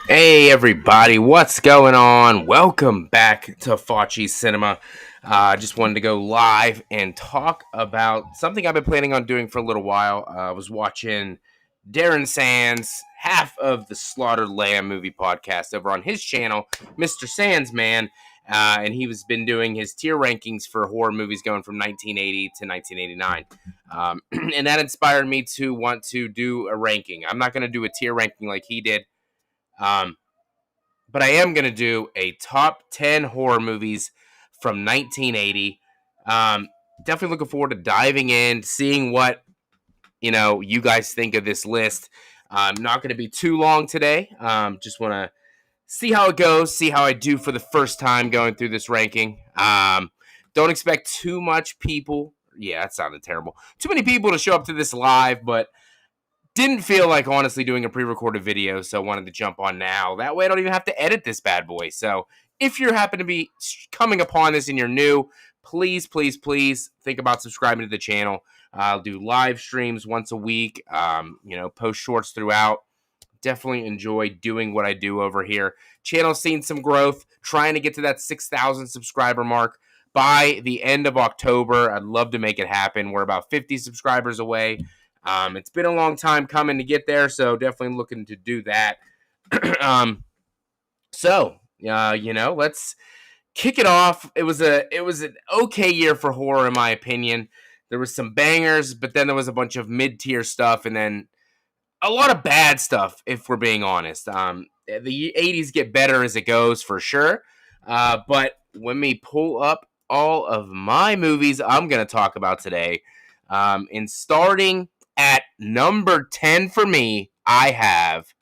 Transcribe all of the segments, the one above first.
Hey everybody, what's going on? Welcome back to FACCI'S Cinema. Just wanted to go live and talk about something I've been planning on doing for a little while. I was watching Darren Sands, half of the Slaughtered Lamb movie podcast over on his channel, Mr. Sands Man, and he's been doing his tier rankings for horror movies going from 1980 to 1989. And that inspired me to want to do a ranking. I'm not going to do a tier ranking like he did. But I am going to do a top 10 horror movies from 1980. Definitely looking forward to diving in, seeing what, you guys think of this list. Not going to be too long today. Just want to see how it goes, see how I do for the first time going through this ranking. Don't expect too much people. Yeah, that sounded terrible. Too many people to show up to this live, but didn't feel like honestly doing a pre-recorded video, so wanted to jump on now. That way I don't even have to edit this bad boy. So if you happen to be coming upon this and you're new, please think about subscribing to the channel. I'll do live streams once a week, post shorts throughout. Definitely enjoy doing what I do over here. Channel's seen some growth, trying to get to that 6,000 subscriber mark by the end of October. I'd love to make it happen. We're about 50 subscribers away. It's been a long time coming to get there, so definitely looking to do that. Let's kick it off. It was an okay year for horror, in my opinion. There was some bangers, but then there was a bunch of mid-tier stuff, and then a lot of bad stuff, if we're being honest. The 80s get better as it goes, for sure. But when we pull up all of my movies I'm going to talk about today, in starting at number 10 for me, I have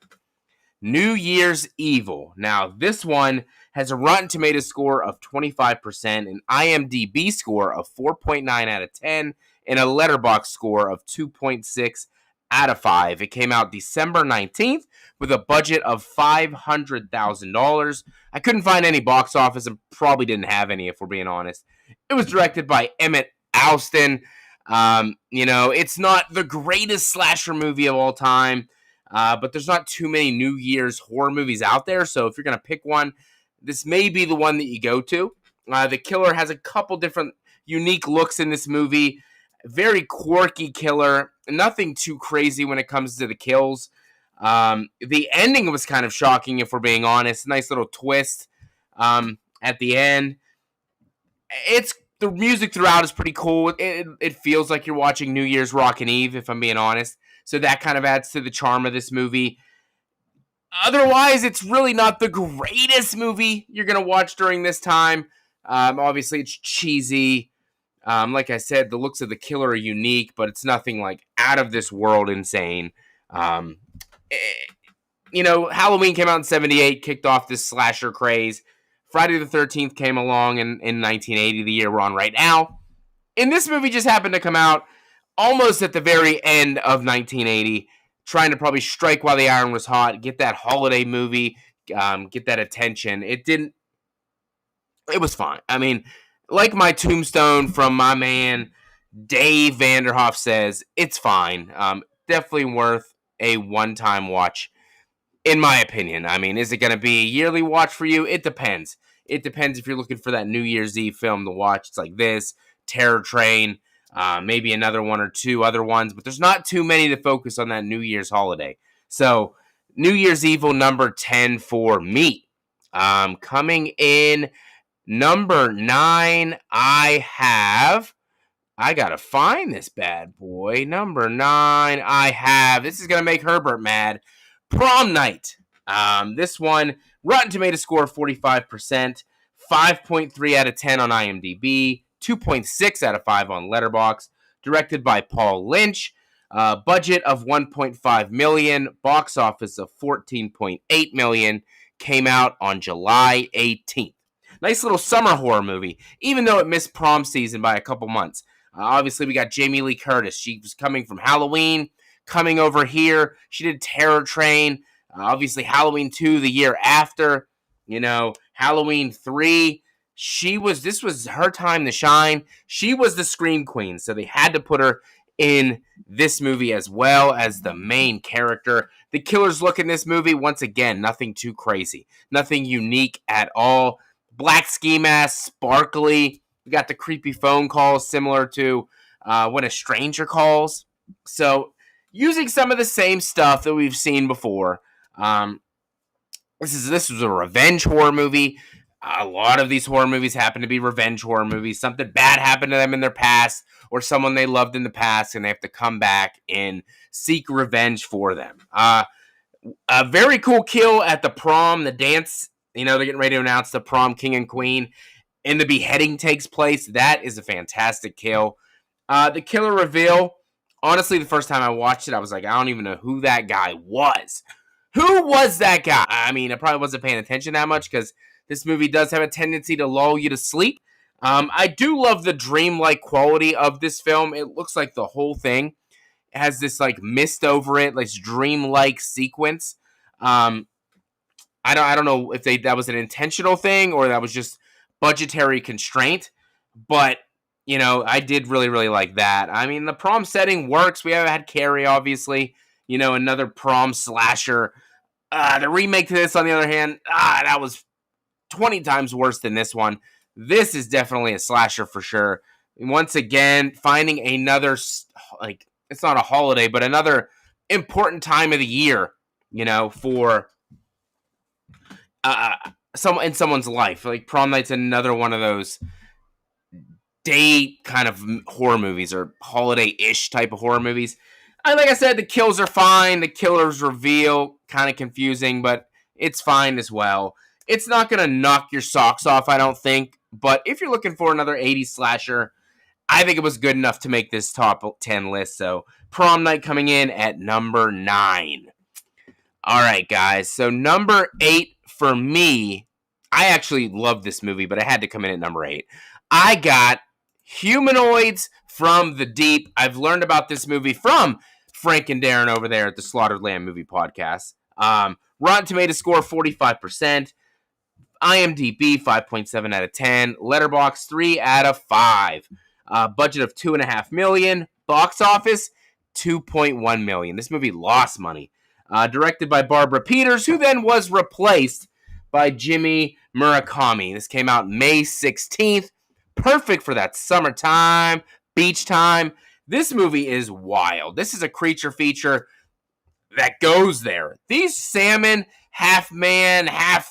New Year's Evil. Now, this one has a Rotten Tomatoes score of 25%, an IMDb score of 4.9 out of 10, and a Letterboxd score of 2.6 out of 5. It came out December 19th with a budget of $500,000. I couldn't find any box office and probably didn't have any, if we're being honest. It was directed by Emmett Alston. It's not the greatest slasher movie of all time, but there's not too many New Year's horror movies out there, so if you're going to pick one, this may be the one that you go to. The killer has a couple different unique looks in this movie. Very killer, nothing too crazy when it comes to the kills. The ending was kind of shocking, if we're being honest. Nice little twist at the end. The music throughout is pretty cool. It feels like you're watching New Year's Rockin' Eve, if I'm being honest. So that kind of adds to the charm of this movie. Otherwise, it's really not the greatest movie you're going to watch during this time. Obviously, it's cheesy. Like I said, the looks of the killer are unique, but it's nothing like out of this world insane. Halloween came out in 78, kicked off this slasher craze. Friday the 13th came along in 1980, the year we're on right now. And this movie just happened to come out almost at the very end of 1980, trying to probably strike while the iron was hot, get that holiday movie, get that attention. It was fine. I mean, like my tombstone from my man Dave Vanderhoff says, it's fine. Definitely worth a one-time watch, in my opinion. I mean, is it going to be a yearly watch for you? It depends. It depends if you're looking for that New Year's Eve film to watch. It's like this, Terror Train, maybe another one or two other ones, but there's not too many to focus on that New Year's holiday. So, New Year's Evil number 10 for me. Coming in number 9, I gotta find this bad boy. Number 9, this is gonna make Herbert mad. Prom Night. This one, Rotten Tomato score 45%, 5.3 out of 10 on IMDb, 2.6 out of 5 on Letterboxd. Directed by Paul Lynch. Budget of $1.5 million, box office of $14.8 million. Came out on July 18th. Nice little summer horror movie, even though it missed prom season by a couple months. Obviously, we got Jamie Lee Curtis. She was coming from Halloween, coming over here. She did Terror Train. Obviously, Halloween 2 the year after. Halloween 3. This was her time to shine. She was the Scream Queen, so they had to put her in this movie as well as the main character. The killer's look in this movie, once again, nothing too crazy. Nothing unique at all. Black ski mask, sparkly. We got the creepy phone calls similar to when a stranger calls. So, using some of the same stuff that we've seen before. This was a revenge horror movie. A lot of these horror movies happen to be revenge horror movies. Something bad happened to them in their past, or someone they loved in the past, and they have to come back and seek revenge for them. A very cool kill at the prom, the dance. They're getting ready to announce the prom king and queen, and the beheading takes place. That is a fantastic kill. The killer reveal. Honestly, the first time I watched it, I was like, I don't even know who that guy was. Who was that guy? I mean, I probably wasn't paying attention that much because this movie does have a tendency to lull you to sleep. I do love the dreamlike quality of this film. It looks like the whole thing has this like mist over it, like dreamlike sequence. I don't know if that was an intentional thing or that was just budgetary constraint, but I did really, really like that. I mean, the prom setting works. We have had Carrie, obviously, another prom slasher. The remake to this, on the other hand, that was 20 times worse than this one. This is definitely a slasher for sure. And once again, finding another, it's not a holiday, but another important time of the year, for in someone's life. Like Prom Night's another one of those day kind of horror movies or holiday-ish type of horror movies. And like I said, the kills are fine. The killer's reveal, kind of confusing, but it's fine as well. It's not going to knock your socks off, I don't think. But if you're looking for another 80s slasher, I think it was good enough to make this top 10 list. So Prom Night coming in at number 9. All right, guys. So number 8 for me, I actually love this movie, but I had to come in at number 8. I got Humanoids from the Deep. I've learned about this movie from Frank and Darren over there at the Slaughtered Lamb Movie Podcast. Rotten Tomato score 45%. IMDb 5.7 out of 10. Letterboxd 3 out of 5. Budget of $2.5 million. Box office $2.1 million. This movie lost money. Directed by Barbara Peters, who then was replaced by Jimmy Murakami. This came out May 16th. Perfect for that summertime, beach time. This movie is wild. This is a creature feature that goes there. These salmon, half man, half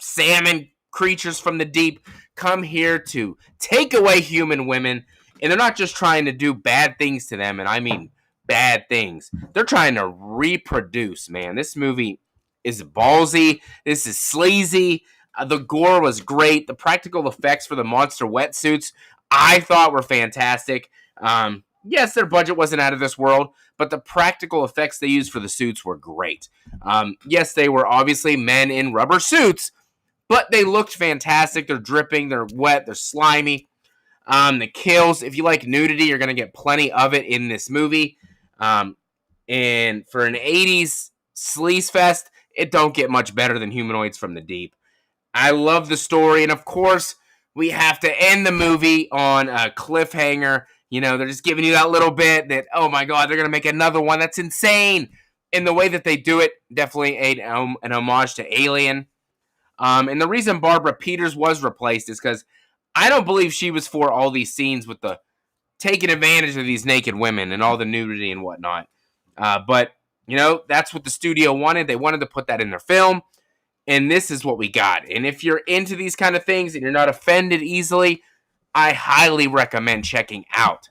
salmon creatures from the deep come here to take away human women, and they're not just trying to do bad things to them, and I mean bad things. They're trying to reproduce, man. This movie is ballsy. This is sleazy. The gore was great. The practical effects for the monster wetsuits, I thought were fantastic. Yes, their budget wasn't out of this world, but the practical effects they used for the suits were great. Yes, they were obviously men in rubber suits, but they looked fantastic. They're dripping, they're wet, they're slimy. The kills, if you like nudity, you're going to get plenty of it in this movie. And for an 80s sleaze fest, it don't get much better than Humanoids from the Deep. I love the story, and of course, we have to end the movie on a cliffhanger. They're just giving you that little bit that, oh my God, they're going to make another one. That's insane. And the way that they do it, definitely an homage to Alien. And the reason Barbara Peters was replaced is because I don't believe she was for all these scenes with the taking advantage of these naked women and all the nudity and whatnot. But, that's what the studio wanted. They wanted to put that in their film. And this is what we got. And if you're into these kind of things and you're not offended easily, I highly recommend checking out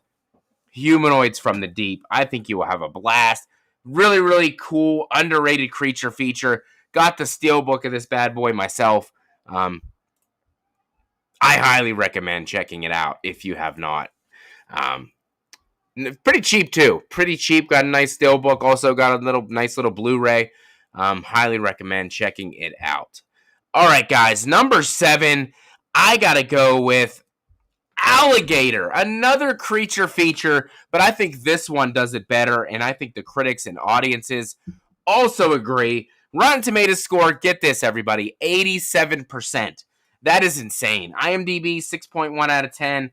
Humanoids from the Deep. I think you will have a blast. Really, really cool, underrated creature feature. Got the steelbook of this bad boy myself. I highly recommend checking it out if you have not. Pretty cheap too. Pretty cheap. Got a nice steelbook. Also got a nice little Blu-ray. Highly recommend checking it out. All right, guys. Number 7, I gotta go with Alligator. Another creature feature, but I think this one does it better, and I think the critics and audiences also agree. Rotten Tomatoes score, get this, everybody, 87%. That is insane. IMDb, 6.1 out of 10.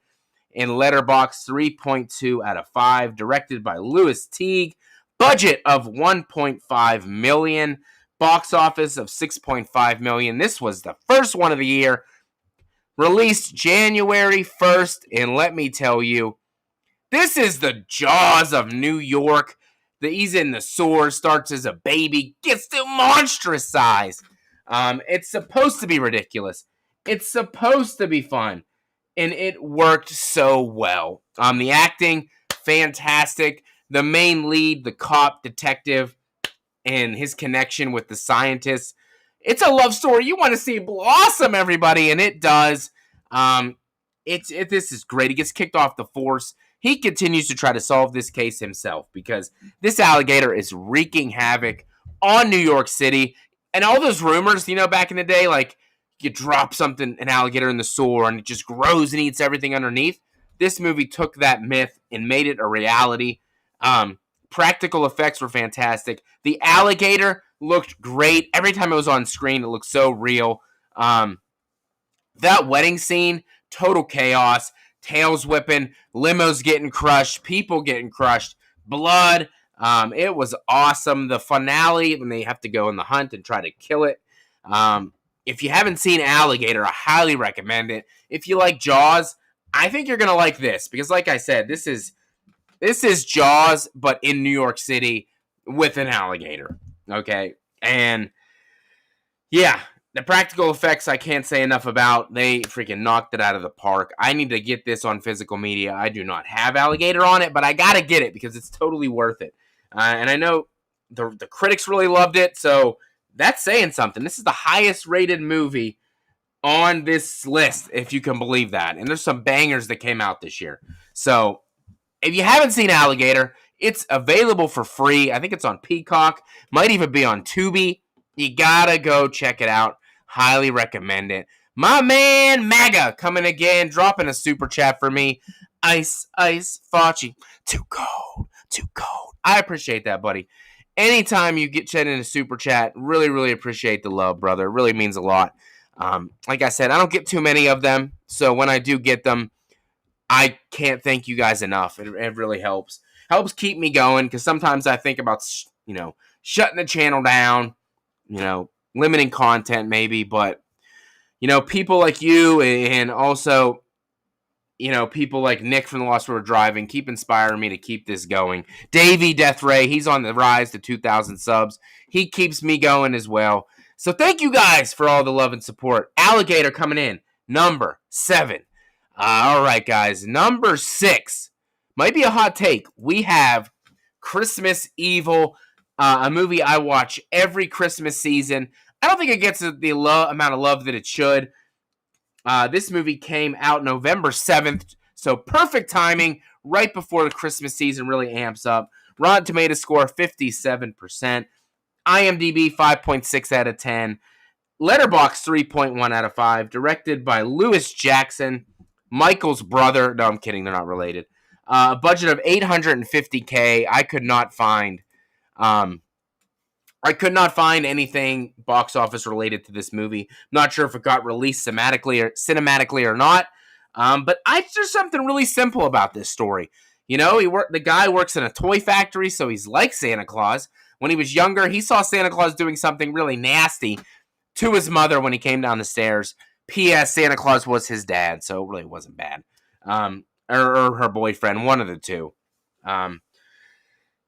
And Letterboxd, 3.2 out of 5. Directed by Louis Teague. Budget of $1.5 million. Box office of $6.5 million. This was the first one of the year. Released January 1st. And let me tell you, this is the Jaws of New York. He's in the sewer, starts as a baby, gets to monstrous size. It's supposed to be ridiculous. It's supposed to be fun. And it worked so well. The acting, fantastic. The main lead, the cop, detective, and his connection with the scientists. It's a love story you want to see blossom, everybody, and it does. This is great. He gets kicked off the force. He continues to try to solve this case himself because this alligator is wreaking havoc on New York City. And all those rumors, back in the day, like you drop an alligator in the sewer and it just grows and eats everything underneath. This movie took that myth and made it a reality. Practical effects were fantastic. The alligator looked great. Every time it was on screen, it looked so real. That wedding scene, total chaos. Tails whipping, limos getting crushed, people getting crushed, blood. It was awesome. The finale, when they have to go on the hunt and try to kill it. If you haven't seen Alligator, I highly recommend it. If you like Jaws, I think you're going to like this. Because like I said, this is Jaws, but in New York City with an alligator. Okay? And, yeah. The practical effects I can't say enough about. They freaking knocked it out of the park. I need to get this on physical media. I do not have Alligator on it, but I gotta get it because it's totally worth it. And I know the critics really loved it, so that's saying something. This is the highest rated movie on this list, if you can believe that. And there's some bangers that came out this year. So if you haven't seen Alligator, it's available for free. I think it's on Peacock. Might even be on Tubi. You gotta go check it out. Highly recommend it. My man MAGA coming again, dropping a super chat for me. Ice, Facci. Too cold. I appreciate that, buddy. Anytime you get sent in a super chat, really, really appreciate the love, brother. It really means a lot. Like I said, I don't get too many of them, so when I do get them, I can't thank you guys enough. It really helps. Helps keep me going, because sometimes I think about, shutting the channel down, limiting content maybe, but people like you and also people like Nick from the Lost Road Driving keep inspiring me to keep this going. Davey Death Ray, he's on the rise to 2,000 subs. He keeps me going as well. So thank you guys for all the love and support. Alligator coming in number 7. All right, guys, number 6 might be a hot take. We have Christmas Evil, a movie I watch every Christmas season. I don't think it gets the amount of love that it should. This movie came out November 7th, so perfect timing, right before the Christmas season really amps up. Rotten Tomatoes score, 57%. IMDb, 5.6 out of 10. Letterboxd, 3.1 out of 5. Directed by Louis Jackson, Michael's brother. No, I'm kidding, they're not related. Budget of $850K. I could not find I could not find anything box office related to this movie. Not sure if it got released cinematically or not. But there's something really simple about this story. You know, the guy works in a toy factory, so he's like Santa Claus. When he was younger, he saw Santa Claus doing something really nasty to his mother when he came down the stairs. P.S. Santa Claus was his dad, so it really wasn't bad. Or her boyfriend, one of the two.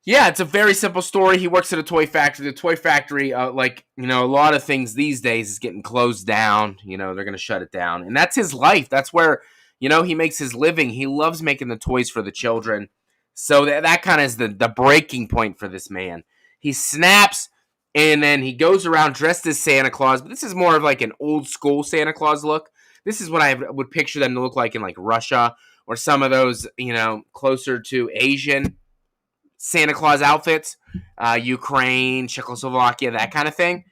Yeah, it's a very simple story. He works at a toy factory. The toy factory, a lot of things these days is getting closed down. They're going to shut it down. And that's his life. That's where, he makes his living. He loves making the toys for the children. So that kind of is the breaking point for this man. He snaps, and then he goes around dressed as Santa Claus. But this is more of like an old school Santa Claus look. This is what I would picture them to look like in like Russia or some of those, closer to Asian Santa Claus outfits, Ukraine, Czechoslovakia, that kind of thing.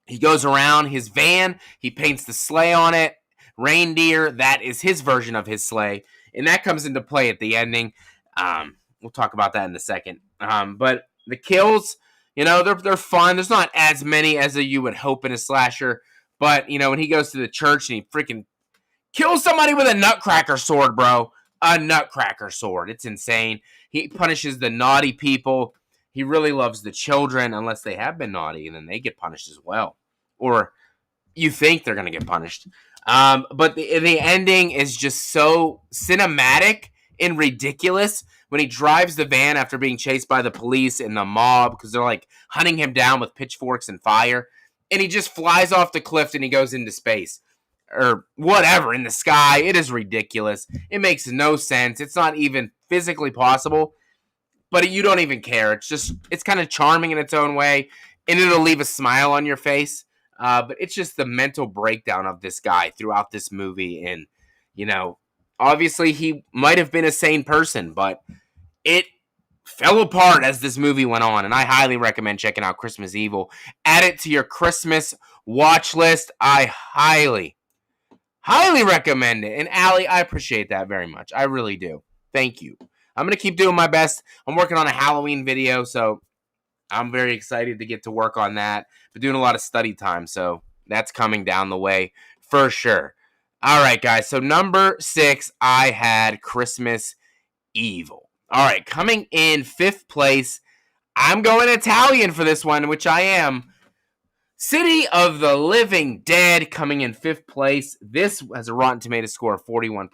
He goes around his van. He paints the sleigh on it. Reindeer, that is his version of his sleigh. And that comes into play at the ending. We'll talk about that in a second. But the kills, they're fun. There's not as many as you would hope in a slasher. But, when he goes to the church and he freaking kills somebody with a nutcracker sword, bro. A nutcracker sword. It's insane. He punishes the naughty people. He really loves the children, unless they have been naughty, and then they get punished as well. Or you think they're going to get punished. But the ending is just so cinematic and ridiculous when he drives the van after being chased by the police and the mob because they're like hunting him down with pitchforks and fire. And he just flies off the cliff and he goes into space. Or whatever, in the sky. It is ridiculous. It makes no sense. It's not even physically possible. But you don't even care. It's kind of charming in its own way. And it'll leave a smile on your face. But it's just the mental breakdown of this guy throughout this movie. And, obviously he might have been a sane person. But it fell apart as this movie went on. And I highly recommend checking out Christmas Evil. Add it to your Christmas watch list. I highly recommend it. And Allie, I appreciate that very much. I really do. Thank you. I'm going to keep doing my best. I'm working on a Halloween video, so I'm very excited to get to work on that. Been doing a lot of study time, so that's coming down the way for sure. All right, guys. So number 6, I had Christmas Evil. All right, coming in 5th place, I'm going Italian for this one, which I am. City of the Living Dead coming in 5th place. This has a Rotten Tomatoes score of 41%,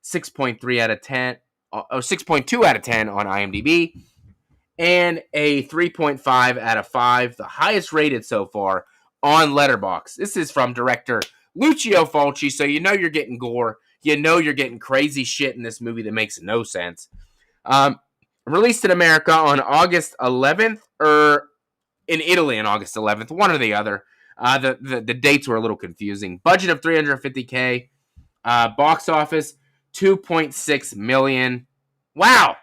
6.3 out of 10, or 6.2 out of 10 on IMDb, and a 3.5 out of 5, the highest rated so far on Letterboxd. This is from director Lucio Fulci, so you're getting gore. You're getting crazy shit in this movie that makes no sense. Released in America on August 11th, or in Italy on August 11th, one or the other. The dates were a little confusing. Budget of $350K. Box office, $2.6 million. Wow.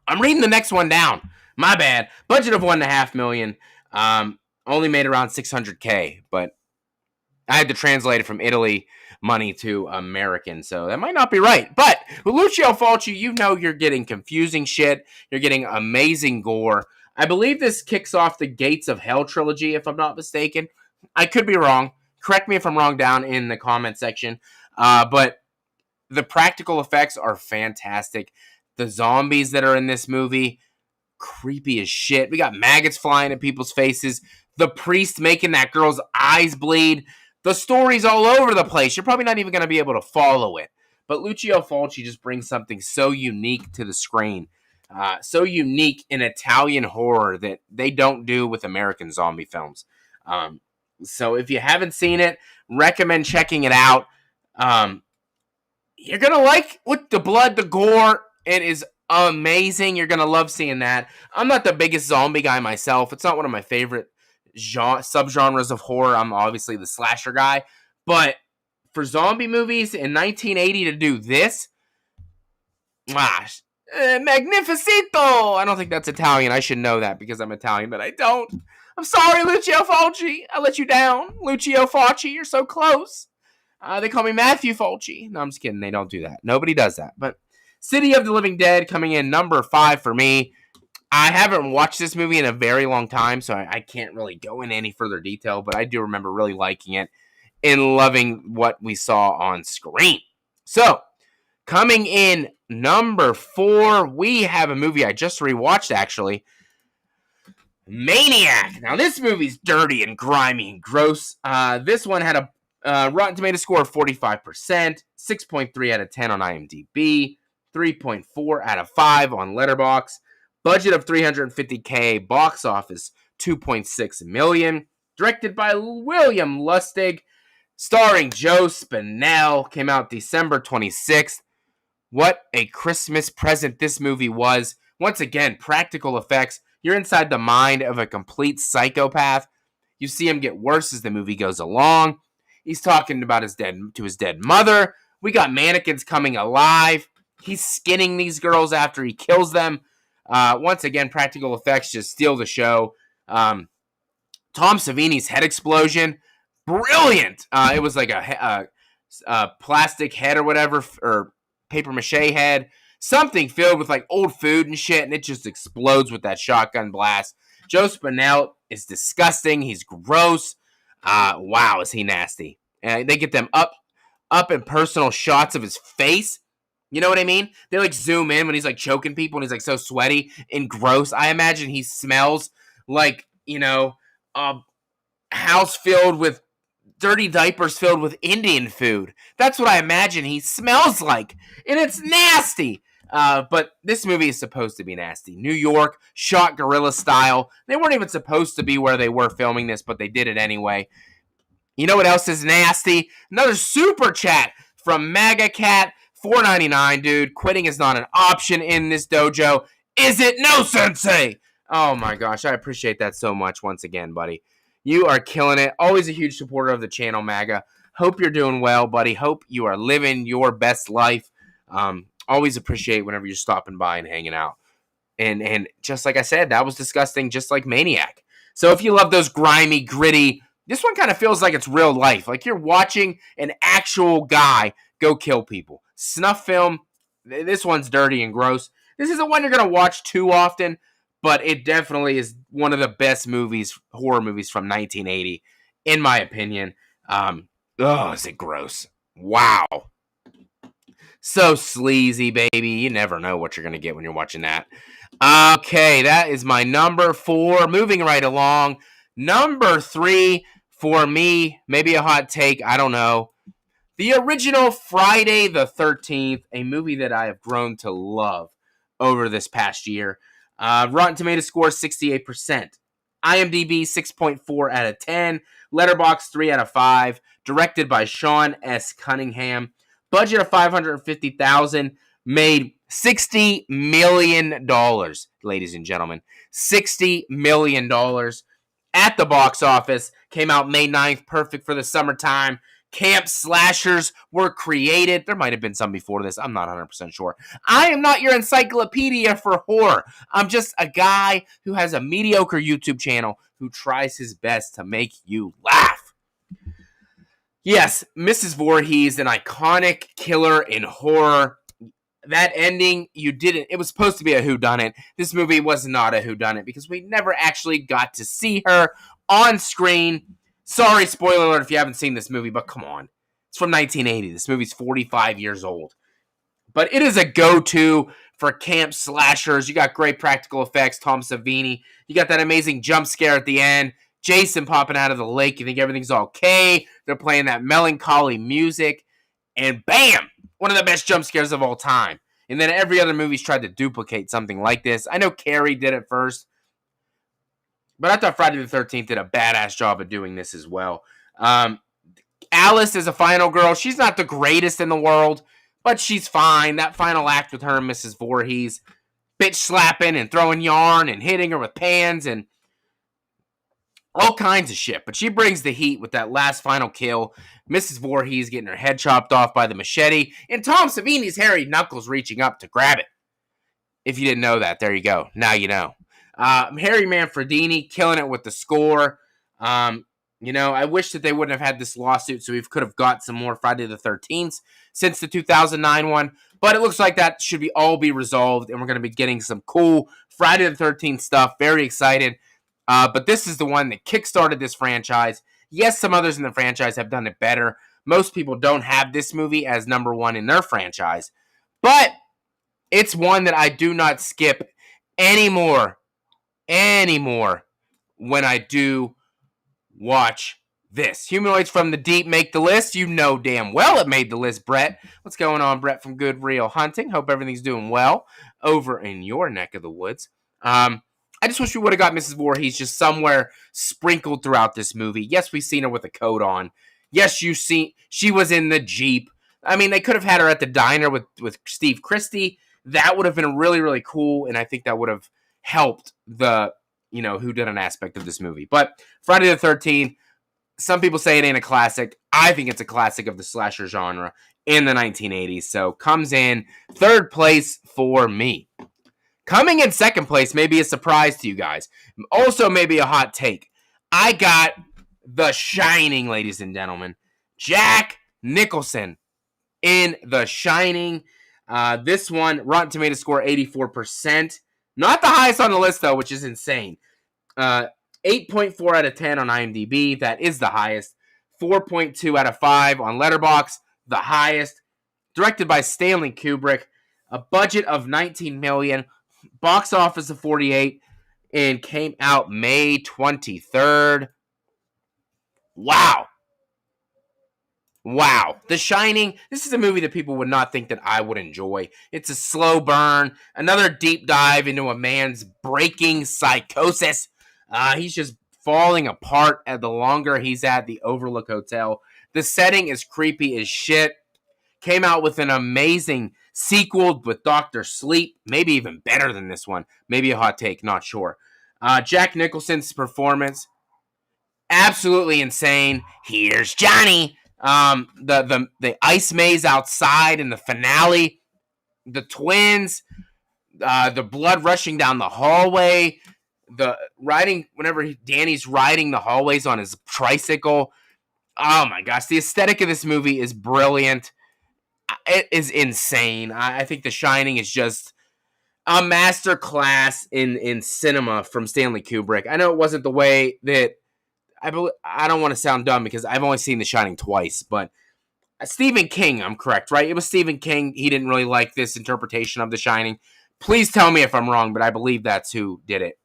I'm reading the next one down. My bad. Budget of $1.5 million. Only made around $600K, but I had to translate it from Italy money to American, so that might not be right. But with Lucio Fulci, you're getting confusing shit. You're getting amazing gore. I believe this kicks off the Gates of Hell trilogy, if I'm not mistaken. I could be wrong. Correct me if I'm wrong down in the comment section. But the practical effects are fantastic. The zombies that are in this movie, creepy as shit. We got maggots flying at people's faces. The priest making that girl's eyes bleed. The story's all over the place. You're probably not even going to be able to follow it. But Lucio Fulci just brings something so unique to the screen. So unique in Italian horror that they don't do with American zombie films. So if you haven't seen it, recommend checking it out. You're going to like with the blood, the gore. It is amazing. You're going to love seeing that. I'm not the biggest zombie guy myself. It's not one of my favorite subgenres of horror. I'm obviously the slasher guy. But for zombie movies in 1980 to do this, gosh, magnificito! I don't think that's Italian. I should know that because I'm Italian, but I don't. I'm sorry, Lucio Fulci. I let you down. Lucio Fulci, you're so close. They call me Matthew Fulci. No, I'm just kidding. They don't do that. Nobody does that. But City of the Living Dead coming in number 5 for me. I haven't watched this movie in a very long time, so I can't really go into any further detail, but I do remember really liking it and loving what we saw on screen. So, coming in number 4, we have a movie I just rewatched, actually. Maniac. Now, this movie's dirty and grimy and gross. This one had a Rotten Tomato score of 45%, 6.3 out of 10 on IMDb, 3.4 out of 5 on Letterboxd, budget of $350K, box office $2.6 million, directed by William Lustig, starring Joe Spinell, came out December 26th. What a Christmas present this movie was. Once again, practical effects. You're inside the mind of a complete psychopath. You see him get worse as the movie goes along. He's talking about his dead mother. We got mannequins coming alive. He's skinning these girls after he kills them. Once again, practical effects just steal the show. Tom Savini's head explosion, brilliant. It was like a plastic head or whatever, or paper mache head, something filled with like old food and shit, and it just explodes with that shotgun blast. Joe Spinell is disgusting. He's gross. Wow, is he nasty. And they get them up and personal shots of his face. You know what I mean? They like zoom in when he's like choking people and he's like so sweaty and gross. I imagine he smells like, a house filled with dirty diapers filled with Indian food. That's what I imagine he smells like. And it's nasty. But this movie is supposed to be nasty. New York, shot guerrilla style. They weren't even supposed to be where they were filming this, but they did it anyway. You know what else is nasty? Another super chat from MAGA Cat. $4.99, dude. Quitting is not an option in this dojo. Is it? No, sensei! Oh my gosh, I appreciate that so much once again, buddy. You are killing it. Always a huge supporter of the channel, MAGA. Hope you're doing well, buddy. Hope you are living your best life. Always appreciate whenever you're stopping by and hanging out. And just like I said, that was disgusting, just like Maniac. So if you love those grimy, gritty, this one kind of feels like it's real life. Like you're watching an actual guy go kill people. Snuff film, this one's dirty and gross. This isn't one you're going to watch too often, but it definitely is one of the best movies, horror movies from 1980, in my opinion. Is it gross? Wow. So sleazy, baby. You never know what you're going to get when you're watching that. Okay, that is my number 4. Moving right along. Number 3 for me, maybe a hot take, I don't know. The original Friday the 13th, a movie that I have grown to love over this past year. Rotten Tomatoes score 68%. IMDb 6.4 out of 10. Letterboxd 3 out of 5. Directed by Sean S. Cunningham. Budget of $550,000. Made $60 million, ladies and gentlemen. $60 million at the box office. Came out May 9th. Perfect for the summertime. Camp slashers were created. There might have been some before this. I'm not 100% sure. I am not your encyclopedia for horror. I'm just a guy who has a mediocre YouTube channel who tries his best to make you laugh. Yes, Mrs. Voorhees, an iconic killer in horror. That ending, it was supposed to be a whodunit. This movie was not a whodunit because we never actually got to see her on screen. Sorry, spoiler alert if you haven't seen this movie, but come on. It's from 1980. This movie's 45 years old. But it is a go-to for camp slashers. You got great practical effects, Tom Savini. You got that amazing jump scare at the end. Jason popping out of the lake. You think everything's okay. They're playing that melancholy music. And bam! One of the best jump scares of all time. And then every other movie's tried to duplicate something like this. I know Carrie did it first. But I thought Friday the 13th did a badass job of doing this as well. Alice is a final girl. She's not the greatest in the world, but she's fine. That final act with her and Mrs. Voorhees, bitch slapping and throwing yarn and hitting her with pans and all kinds of shit. But she brings the heat with that last final kill. Mrs. Voorhees getting her head chopped off by the machete, and Tom Savini's hairy knuckles reaching up to grab it. If you didn't know that, there you go. Now you know. Harry Manfredini killing it with the score. I wish that they wouldn't have had this lawsuit so we could have got some more Friday the 13th since the 2009 one. But it looks like that should all be resolved, and we're going to be getting some cool Friday the 13th stuff. Very excited. But this is the one that kickstarted this franchise. Yes, some others in the franchise have done it better. Most people don't have this movie as number one in their franchise. But it's one that I do not skip anymore when I do watch this. Humanoids from the Deep make the list. You know damn well it made the list, Brett. What's going on, Brett from Good Real Hunting? Hope everything's doing well over in your neck of the woods. I just wish we would have got Mrs. Voorhees just somewhere sprinkled throughout this movie. Yes, we've seen her with a coat on. Yes, she was in the Jeep. I mean, they could have had her at the diner with Steve Christie. That would have been really, really cool, and I think that would have helped the, whodunit aspect of this movie. But Friday the 13th, some people say it ain't a classic. I think it's a classic of the slasher genre in the 1980s. So comes in third place for me. Coming in second place may be a surprise to you guys. Also maybe a hot take. I got The Shining, ladies and gentlemen. Jack Nicholson in The Shining. This one, Rotten Tomatoes score 84%. Not the highest on the list, though, which is insane. 8.4 out of 10 on IMDb. That is the highest. 4.2 out of 5 on Letterboxd. The highest. Directed by Stanley Kubrick. A budget of $19 million. Box office of 48. And came out May 23rd. Wow. The Shining. This is a movie that people would not think that I would enjoy. It's a slow burn. Another deep dive into a man's breaking psychosis. He's just falling apart the longer he's at the Overlook Hotel. The setting is creepy as shit. Came out with an amazing sequel with Dr. Sleep. Maybe even better than this one. Maybe a hot take, not sure. Jack Nicholson's performance, absolutely insane. Here's Johnny. The ice maze outside in the finale. The twins. The blood rushing down the hallway. The riding, whenever Danny's riding the hallways on his tricycle. Oh my gosh, the aesthetic of this movie is brilliant. It is insane. I think The Shining is just a master class in cinema from Stanley Kubrick. I know it wasn't the way that I don't want to sound dumb because I've only seen The Shining twice, but Stephen King, I'm correct, right? It was Stephen King. He didn't really like this interpretation of The Shining. Please tell me if I'm wrong, but I believe that's who did it.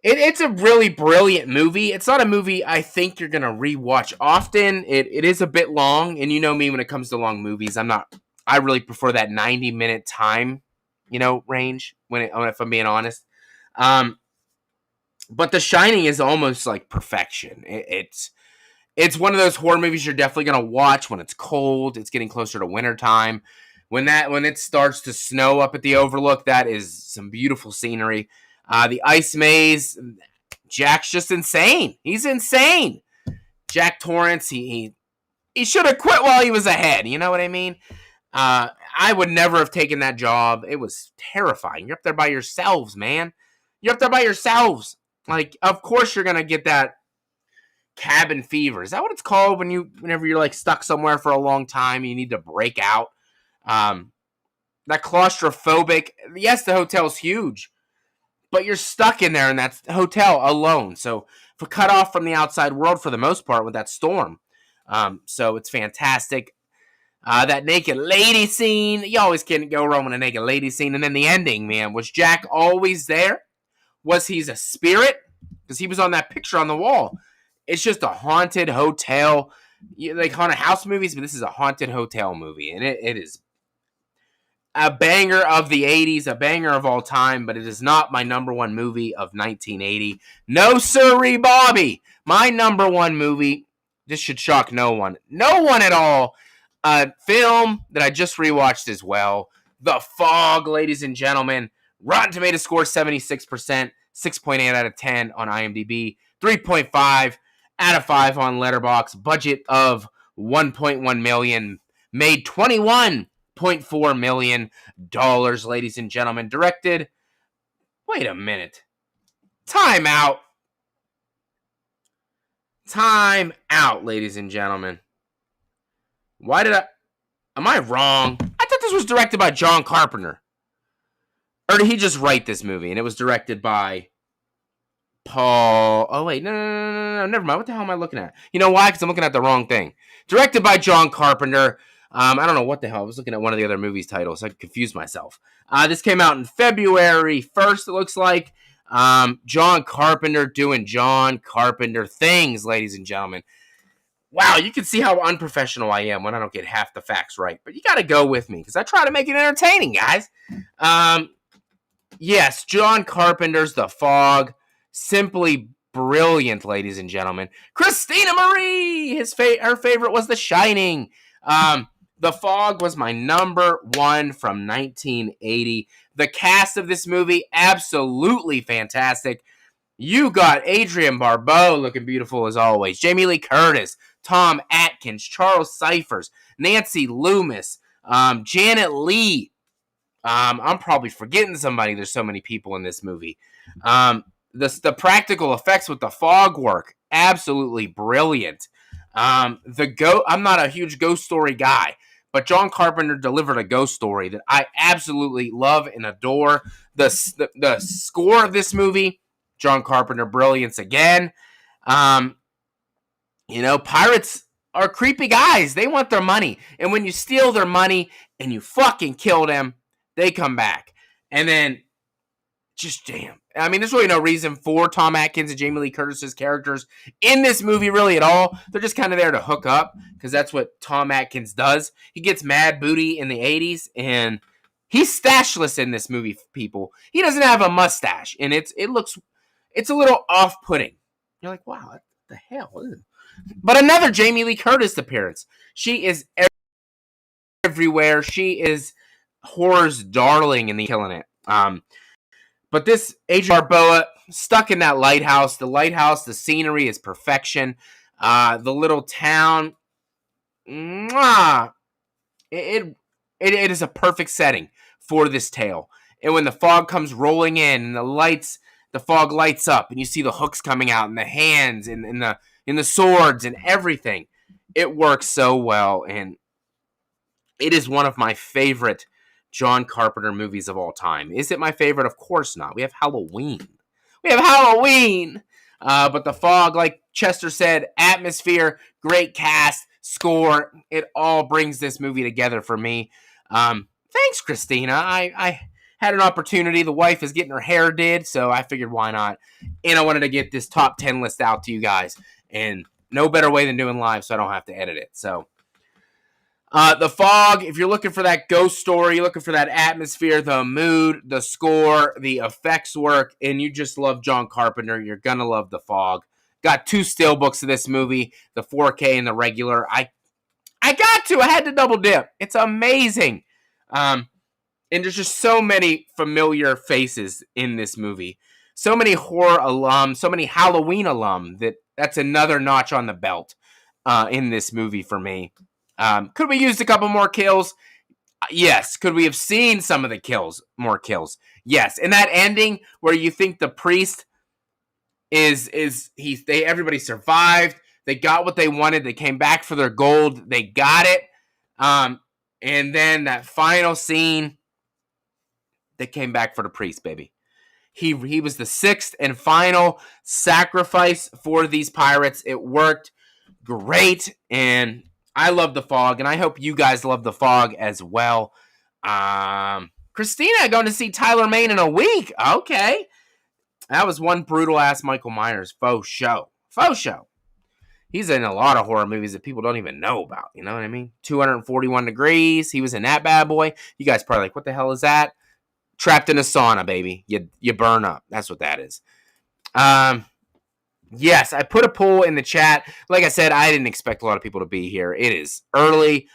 It's a really brilliant movie. It's not a movie I think you're going to rewatch often. It is a bit long, and you know me when it comes to long movies. I really prefer that 90-minute time, range if I'm being honest. But The Shining is almost like perfection. It's one of those horror movies you're definitely going to watch when it's cold. It's getting closer to wintertime. When it starts to snow up at the Overlook, that is some beautiful scenery. The ice maze, Jack's just insane. He's insane. Jack Torrance, he should have quit while he was ahead. You know what I mean? I would never have taken that job. It was terrifying. You're up there by yourselves, man. You're up there by yourselves. Like, of course you're gonna get that cabin fever. Is that what it's called whenever you're like stuck somewhere for a long time, you need to break out? That claustrophobic. Yes, the hotel's huge, but you're stuck in there in that hotel alone. So for cut off from the outside world for the most part with that storm. So it's fantastic. That naked lady scene, you always can't go wrong with a naked lady scene. And then the ending, man, was Jack always there? Was he's a spirit? Because he was on that picture on the wall. It's just a haunted hotel. Like haunted house movies, but this is a haunted hotel movie. And it is a banger of the 80s, a banger of all time, but it is not my number one movie of 1980. No sirree, Bobby. My number one movie, this should shock no one. No one at all. A film that I just rewatched as well. The Fog, ladies and gentlemen. Rotten Tomatoes score 76%, 6.8 out of 10 on IMDb, 3.5 out of 5 on Letterboxd. Budget of $1.1 million. Made $21.4 million, ladies and gentlemen. Directed. Wait a minute. Time out, ladies and gentlemen. Am I wrong? I thought this was directed by John Carpenter. or did he just write this movie? And it was directed by Paul. Oh wait, no, never mind. What the hell am I looking at? You know why? Because I'm looking at the wrong thing. Directed by John Carpenter. I don't know what the hell. I was looking at one of the other movies' titles. So I confused myself. This came out in February 1st. It looks like. John Carpenter doing John Carpenter things, ladies and gentlemen. Wow, you can see how unprofessional I am when I don't get half the facts right. But you got to go with me because I try to make it entertaining, guys. Yes, John Carpenter's The Fog. Simply brilliant, ladies and gentlemen. Christina Marie, her favorite was The Shining. The Fog was my number one from 1980. The cast of this movie, absolutely fantastic. You got Adrienne Barbeau looking beautiful as always. Jamie Lee Curtis, Tom Atkins, Charles Cyphers, Nancy Loomis, Janet Leigh. I'm probably forgetting somebody. There's so many people in this movie. The practical effects with the fog work, absolutely brilliant. I'm not a huge ghost story guy, but John Carpenter delivered a ghost story that I absolutely love and adore. The score of this movie, John Carpenter brilliance again. Pirates are creepy guys. They want their money. And when you steal their money and you fucking kill them, they come back. And then just damn. I mean, there's really no reason for Tom Atkins and Jamie Lee Curtis's characters in this movie really at all. They're just kind of there to hook up because that's what Tom Atkins does. He gets mad booty in the 80s and he's stashless in this movie, people. He doesn't have a mustache and it's a little off-putting. You're like, wow, what the hell? But another Jamie Lee Curtis appearance. She is everywhere. She is horror's darling and killing it. But this Adrienne Barbeau stuck in that lighthouse. The lighthouse, the scenery is perfection. The little town, it is a perfect setting for this tale. And when the fog comes rolling in and the fog lights up, and you see the hooks coming out, and the hands, and the swords, and everything, it works so well. And it is one of my favorite John Carpenter movies of all time. Is it my favorite? Of course not. We have Halloween. But The Fog, like Chester said, atmosphere, great cast, score. It all brings this movie together for me. Thanks, Christina. I had an opportunity. The wife is getting her hair did, so I figured why not. And I wanted to get this top 10 list out to you guys. And no better way than doing live, so I don't have to edit it. So The Fog, if you're looking for that ghost story, you're looking for that atmosphere, the mood, the score, the effects work, and you just love John Carpenter, you're going to love The Fog. Got 2 steelbooks of this movie, the 4K and the regular. I had to double dip. It's amazing. And there's just so many familiar faces in this movie. So many horror alum, so many Halloween alum, that's another notch on the belt in this movie for me. Could we use a couple more kills? Yes. Could we have seen some of the more kills? Yes. And that ending where you think the priest everybody survived. They got what they wanted. They came back for their gold. They got it. And then that final scene, they came back for the priest, baby. He was the 6th and final sacrifice for these pirates. It worked great, and I love The Fog, and I hope you guys love The Fog as well. Christina going to see Tyler Mane in a week. Okay. That was one brutal-ass Michael Myers faux show. He's in a lot of horror movies that people don't even know about. You know what I mean? 241 Degrees. He was in that bad boy. You guys probably like, what the hell is that? Trapped in a sauna, baby. You burn up. That's what that is. Yes, I put a poll in the chat. Like I said, I didn't expect a lot of people to be here. It is early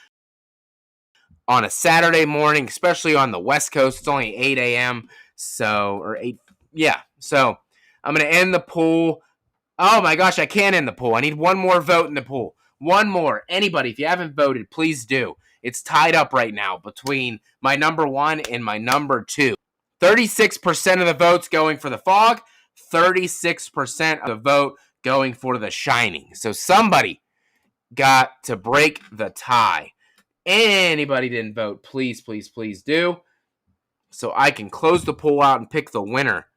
on a Saturday morning, especially on the West Coast. It's only 8 a.m. So I'm going to end the poll. Oh my gosh, I can't end the poll. I need one more vote in the poll. One more. Anybody, if you haven't voted, please do. It's tied up right now between my number 1 and my number 2. 36% of the votes going for The Fog. 36% of the vote going for The Shining. So somebody got to break the tie. Anybody didn't vote, please, please, please do. so I can close the poll out and pick the winner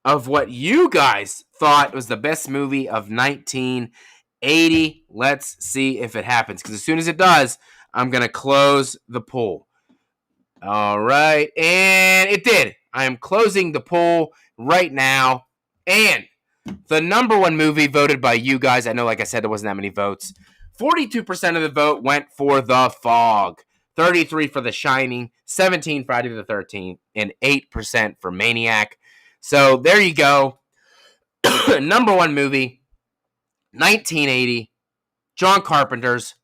of what you guys thought was the best movie of 1980. Let's see if it happens, because as soon as it does, I'm going to close the poll. All right, and it did. I am closing the poll right now, and the number one movie voted by you guys, I know, like I said, there wasn't that many votes. 42% of the vote went for The Fog, 33% for The Shining, 17% Friday the 13th, and 8% for Maniac. So there you go. Number one movie, 1980, John Carpenter's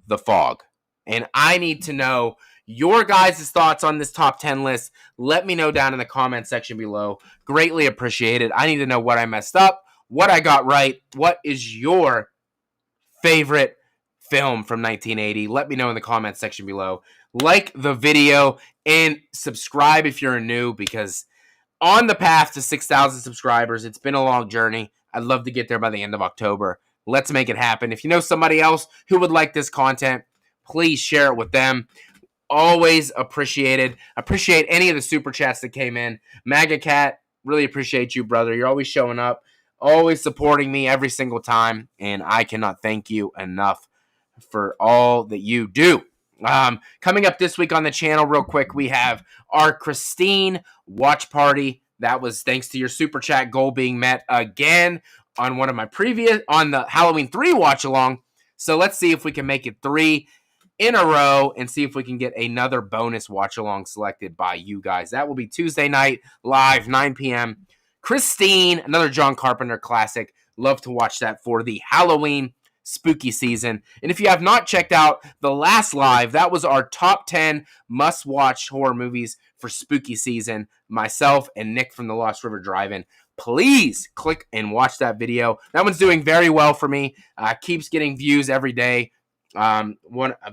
The Fog. And I need to know your guys' thoughts on this top 10 list. Let me know down in the comment section below. Greatly appreciated. I need to know what I messed up, what I got right. What is your favorite film from 1980? Let me know in the comment section below. Like the video and subscribe if you're new, because on the path to 6,000 subscribers, it's been a long journey. I'd love to get there by the end of October. Let's make it happen. If you know somebody else who would like this content, please share it with them. Always appreciated. Appreciate any of the super chats that came in. MAGA Cat, really appreciate you, brother. You're always showing up, always supporting me every single time, and I cannot thank you enough for all that you do. Coming up this week on the channel, real quick, we have our Christine watch party. That was thanks to your super chat goal being met again on one of my on the Halloween 3 watch along. So let's see if we can make it 3 in a row and see if we can get another bonus watch along selected by you guys. That will be Tuesday night live, 9 p.m. Christine, another John Carpenter classic. Love to watch that for the Halloween spooky season. And if you have not checked out the last live, that was our top 10 must-watch horror movies for spooky season. Myself and Nick from the Lost River Drive-In. Please click and watch that video. That one's doing very well for me. Keeps getting views every day. A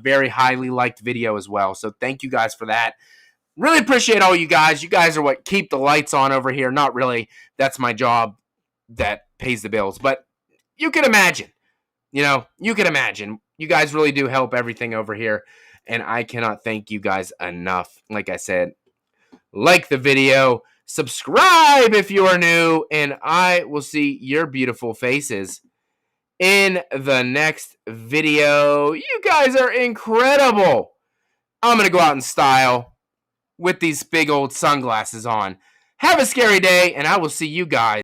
very highly liked video as well. So thank you guys for that. Really appreciate all you guys. You guys are what keep the lights on over here. Not really. That's my job that pays the bills. But you can imagine. You can imagine. You guys really do help everything over here, and I cannot thank you guys enough. Like I said, like the video, subscribe if you are new, and I will see your beautiful faces in the next video. You guys are incredible. I'm going to go out in style with these big old sunglasses on. Have a scary day, and I will see you guys